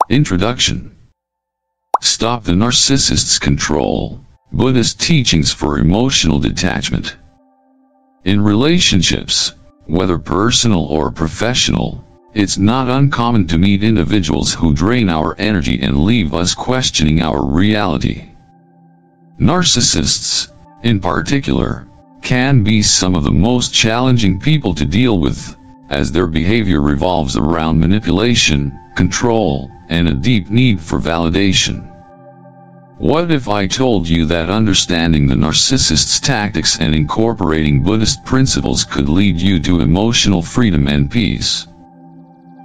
Introduction. Stop the narcissist's control. Buddhist teachings for emotional detachment. In relationships, whether personal or professional, it's not uncommon to meet individuals who drain our energy and leave us questioning our reality. Narcissists, in particular, can be some of the most challenging people to deal with, as their behavior revolves around manipulation, control, and a deep need for validation. What if I told you that understanding the narcissist's tactics and incorporating Buddhist principles could lead you to emotional freedom and peace?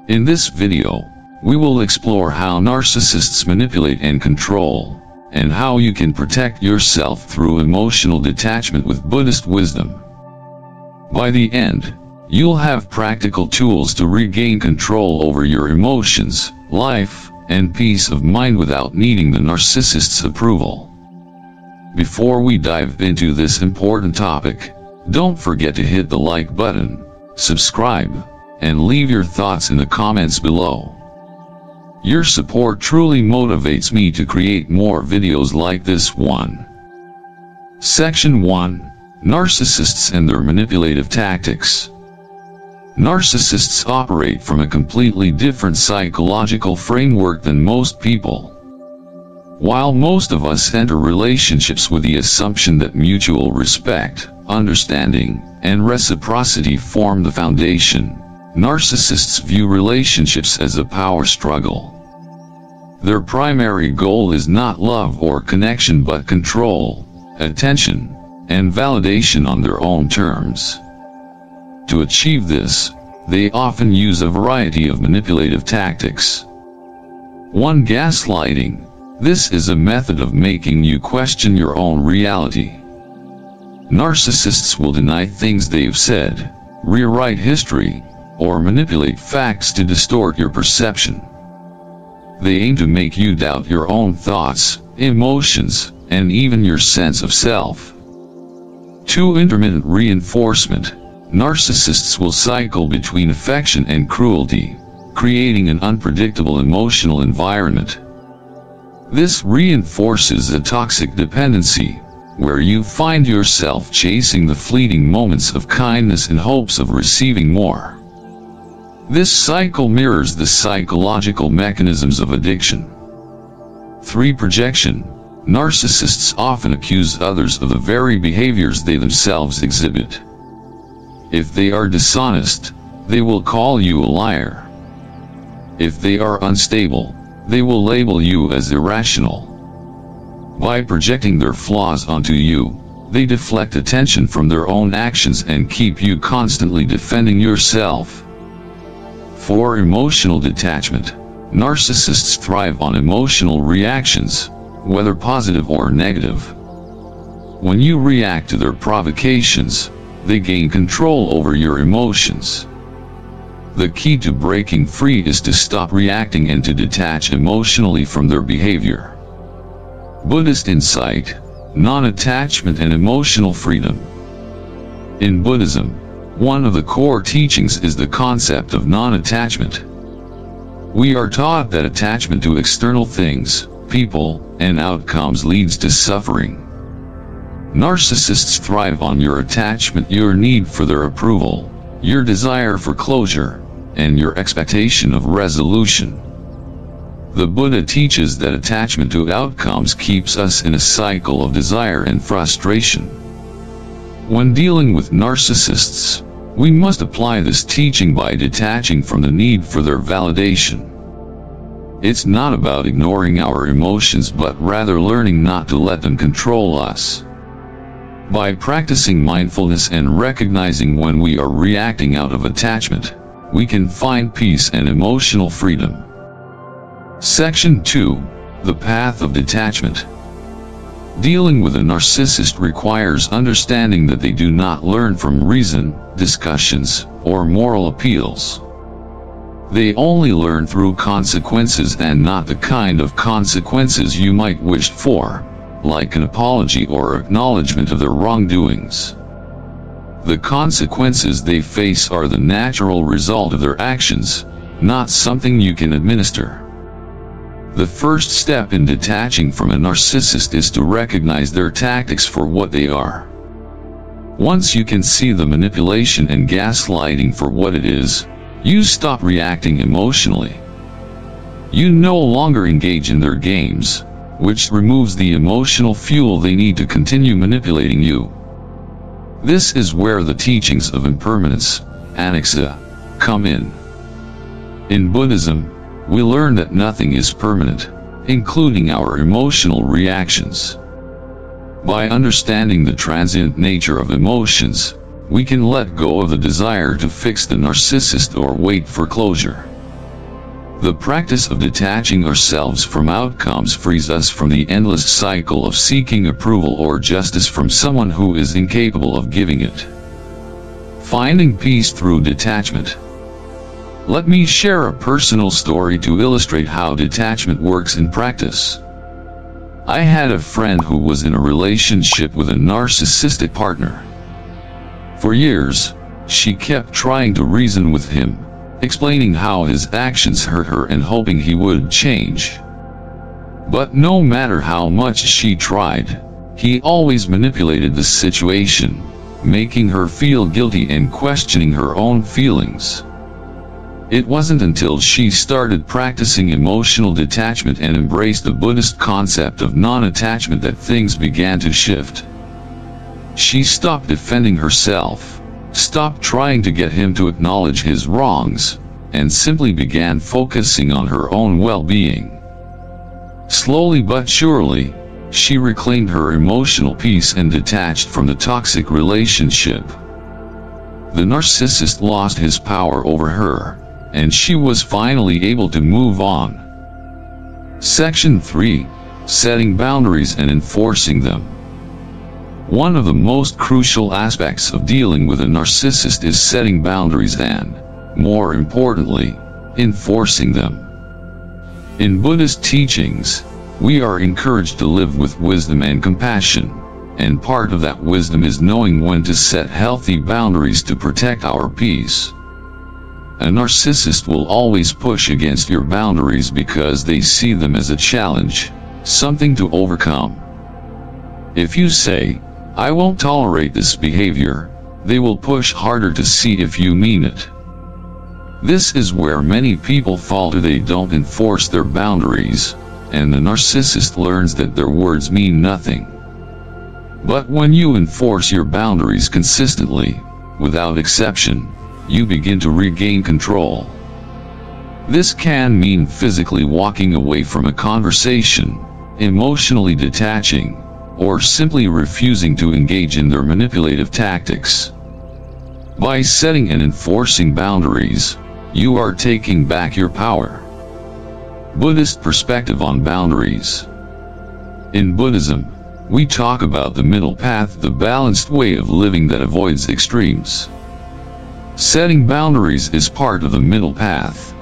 In this video, we will explore how narcissists manipulate and control, and how you can protect yourself through emotional detachment with Buddhist wisdom. By the end, you'll have practical tools to regain control over your emotions, life, and peace of mind without needing the narcissist's approval. Before we dive into this important topic, don't forget to hit the like button, subscribe, and leave your thoughts in the comments below. Your support truly motivates me to create more videos like this one. Section 1. Narcissists and their manipulative tactics. Narcissists operate from a completely different psychological framework than most people. While most of us enter relationships with the assumption that mutual respect, understanding, and reciprocity form the foundation, narcissists view relationships as a power struggle. Their primary goal is not love or connection but control, attention, and validation on their own terms. To achieve this, they often use a variety of manipulative tactics. 1. Gaslighting. This is a method of making you question your own reality. Narcissists will deny things they've said, rewrite history, or manipulate facts to distort your perception. They aim to make you doubt your own thoughts, emotions, and even your sense of self. 2. Intermittent reinforcement. Narcissists will cycle between affection and cruelty, creating an unpredictable emotional environment. This reinforces a toxic dependency, where you find yourself chasing the fleeting moments of kindness in hopes of receiving more. This cycle mirrors the psychological mechanisms of addiction. 3. Projection. Narcissists often accuse others of the very behaviors they themselves exhibit. If they are dishonest, they will call you a liar. If they are unstable, they will label you as irrational. By projecting their flaws onto you, they deflect attention from their own actions and keep you constantly defending yourself. 4. Emotional detachment. Narcissists thrive on emotional reactions, whether positive or negative. When you react to their provocations, they gain control over your emotions. The key to breaking free is to stop reacting and to detach emotionally from their behavior. Buddhist insight, non-attachment and emotional freedom. In Buddhism, one of the core teachings is the concept of non-attachment. We are taught that attachment to external things, people, and outcomes leads to suffering. Narcissists thrive on your attachment, your need for their approval, your desire for closure, and your expectation of resolution. The Buddha teaches that attachment to outcomes keeps us in a cycle of desire and frustration. When dealing with narcissists, we must apply this teaching by detaching from the need for their validation. It's not about ignoring our emotions but rather learning not to let them control us. By practicing mindfulness and recognizing when we are reacting out of attachment, we can find peace and emotional freedom. Section 2. The path of detachment. Dealing with a narcissist requires understanding that they do not learn from reason, discussions, or moral appeals. They only learn through consequences, and not the kind of consequences you might wish for, like an apology or acknowledgement of their wrongdoings. The consequences they face are the natural result of their actions, not something you can administer. The first step in detaching from a narcissist is to recognize their tactics for what they are. Once you can see the manipulation and gaslighting for what it is, you stop reacting emotionally. You no longer engage in their games, which removes the emotional fuel they need to continue manipulating you. This is where the teachings of impermanence, anaxa, come in. In Buddhism, we learn that nothing is permanent, including our emotional reactions. By understanding the transient nature of emotions, we can let go of the desire to fix the narcissist or wait for closure. The practice of detaching ourselves from outcomes frees us from the endless cycle of seeking approval or justice from someone who is incapable of giving it. Finding peace through detachment. Let me share a personal story to illustrate how detachment works in practice. I had a friend who was in a relationship with a narcissistic partner. For years, she kept trying to reason with him, explaining how his actions hurt her and hoping he would change. But no matter how much she tried, he always manipulated the situation, making her feel guilty and questioning her own feelings. It wasn't until she started practicing emotional detachment and embraced the Buddhist concept of non-attachment that things began to shift. She stopped defending herself, stopped trying to get him to acknowledge his wrongs, and simply began focusing on her own well-being. Slowly but surely, she reclaimed her emotional peace and detached from the toxic relationship. The narcissist lost his power over her, and she was finally able to move on. Section 3. Setting boundaries and enforcing them. One of the most crucial aspects of dealing with a narcissist is setting boundaries and, more importantly, enforcing them. In Buddhist teachings, we are encouraged to live with wisdom and compassion, and part of that wisdom is knowing when to set healthy boundaries to protect our peace. A narcissist will always push against your boundaries because they see them as a challenge, something to overcome. If you say, "I won't tolerate this behavior," they will push harder to see if you mean it. This is where many people falter. They don't enforce their boundaries, and the narcissist learns that their words mean nothing. But when you enforce your boundaries consistently, without exception, you begin to regain control. This can mean physically walking away from a conversation, emotionally detaching, or simply refusing to engage in their manipulative tactics. By setting and enforcing boundaries, you are taking back your power. Buddhist perspective on boundaries. In Buddhism, we talk about the middle path, the balanced way of living that avoids extremes. Setting boundaries is part of the middle path.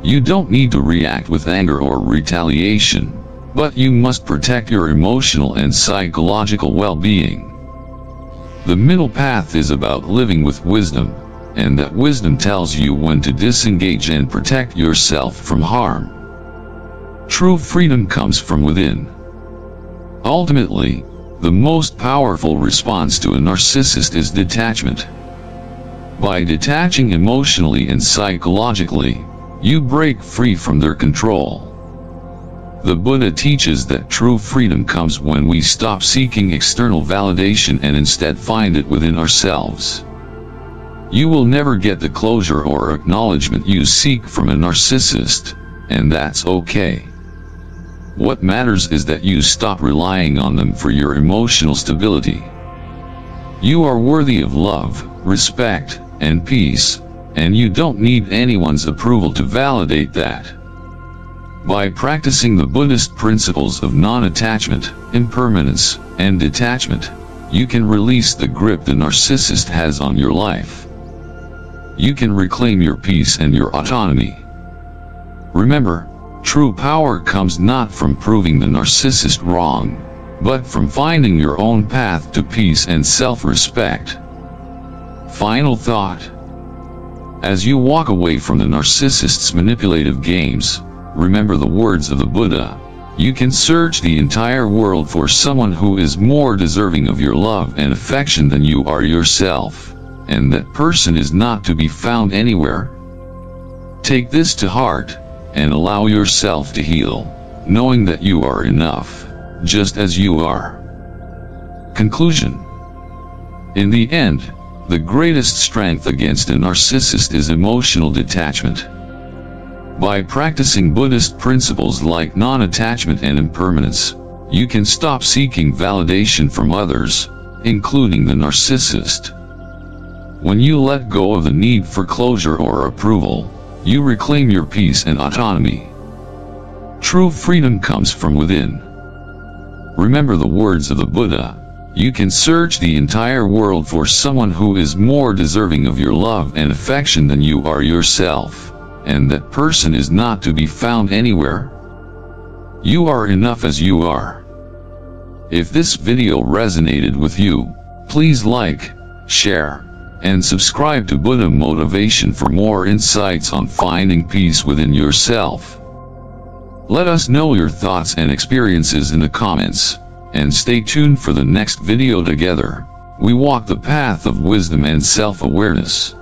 You don't need to react with anger or retaliation, but you must protect your emotional and psychological well-being. The middle path is about living with wisdom, and that wisdom tells you when to disengage and protect yourself from harm. True freedom comes from within. Ultimately, the most powerful response to a narcissist is detachment. By detaching emotionally and psychologically, you break free from their control. The Buddha teaches that true freedom comes when we stop seeking external validation and instead find it within ourselves. You will never get the closure or acknowledgement you seek from a narcissist, and that's okay. What matters is that you stop relying on them for your emotional stability. You are worthy of love, respect, and peace, and you don't need anyone's approval to validate that. By practicing the Buddhist principles of non-attachment, impermanence, and detachment, you can release the grip the narcissist has on your life. You can reclaim your peace and your autonomy. Remember, true power comes not from proving the narcissist wrong, but from finding your own path to peace and self-respect. Final thought. As you walk away from the narcissist's manipulative games, Remember the words of the Buddha. You can search the entire world for someone who is more deserving of your love and affection than you are yourself, and that person is not to be found anywhere. Take this to heart, and allow yourself to heal, knowing that you are enough, just as you are. Conclusion. In the end, the greatest strength against a narcissist is emotional detachment. By practicing Buddhist principles like non-attachment and impermanence, you can stop seeking validation from others, including the narcissist. When you let go of the need for closure or approval, you reclaim your peace and autonomy. True freedom comes from within. Remember the words of the Buddha. You can search the entire world for someone who is more deserving of your love and affection than you are yourself, and that person is not to be found anywhere. You are enough as you are. If this video resonated with you, please like, share, and subscribe to Buddha Motivation for more insights on finding peace within yourself. Let us know your thoughts and experiences in the comments, and stay tuned for the next video. Together, we walk the path of wisdom and self-awareness.